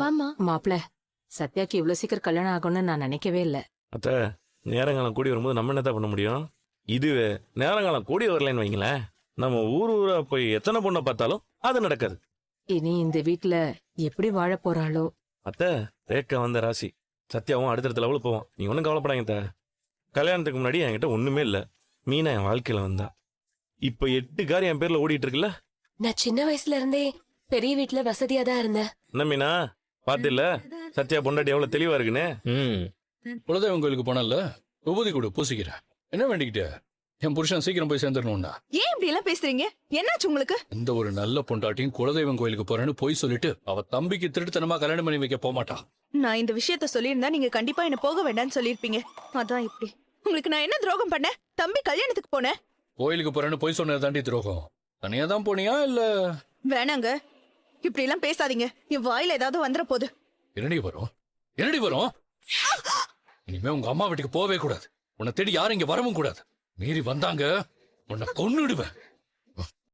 வாமா. மாப்பிள, சத்யாக்கு இவ்வளவு சீக்கிரம் கல்யாணம் ஆகும்னு நான் நினைக்கவே இல்ல. அத்த, நேரங்காலம் கூடி வரும்போது நம்ம என்னதான் பண்ண முடியும்? இதுவே நேரங்காலம் கூடி வரலன்னு வைங்களேன், நம்ம ஊரா போய் எத்தனை பொண்ணை பார்த்தாலும் அது நடக்காது. இனி இந்த வீட்டுல எப்படி வாழ போறாளோ? அத்த, ரேக்கா வந்த ராசி, சத்யாவும் அடுத்தடுத்த லெவலுக்கு போவான். நீ ஒன்றும் கவலைப்படாங்க அத்த. கல்யாணத்துக்கு முன்னாடி என்கிட்ட ஒண்ணுமே இல்லை. மீனா என் வாழ்க்கையில வந்தா. இப்ப 8 கார் என் பேர்ல ஓடிட்டு இருக்குல்ல. நான் சின்ன வயசுல இருந்தே பெரிய வீட்டுல வசதியா தான் இருந்தேன். என்ன மீனா, பாத்தில்ல சத்யா பொண்டாட்டி எவ்வளவு தெளிவா இருக்குன்னு? குலதெய்வம் கோயிலுக்கு போனல, உபதி கொடு பூசிக்கிறேன். என்ன வேண்டிக்கிட்ட? என் புருஷன் சீக்கிரம் போய் சேர்ந்துடணும்டா. ஏன் இப்படி எல்லாம் பேசுறீங்க? என்னாச்சு உங்களுக்கு? இந்த ஒரு நல்ல பொண்டாட்டியும் குலதெய்வம் கோயிலுக்கு போறேன்னு போய் சொல்லிட்டு அவ தம்பிக்கு திருட்டுத்தனமா கல்யாணம் பண்ணி வைக்க போமாட்டா. நான் இந்த விஷயத்த சொல்லியிருந்தா நீங்க கண்டிப்பா என்ன போக வேண்டாம்னு சொல்லிருப்பீங்க. அதான் இப்படி. உங்களுக்கு நான் என்ன துரோகம் பண்ணேன்? தம்பி கல்யாணத்துக்கு போனேன். கோயிலுக்கு போறேன்னு போய் சொன்னது தாண்டி துரோகம். தனியா தான் போனியா இல்ல? வேணாங்க, இப்படி எல்லாம் பேசாதீங்க. என் வாயில ஏதாவது வந்துட போகுது. என்னடி வரும்? என்னடி வரும்? இனிமே உங்க அம்மா வீட்டுக்கு போவே கூடாது. உன்னை தேடி யாரும் இங்க வரவும் கூடாது. மீறி வந்தாங்க உன்னை கொன்னுடுவேன்.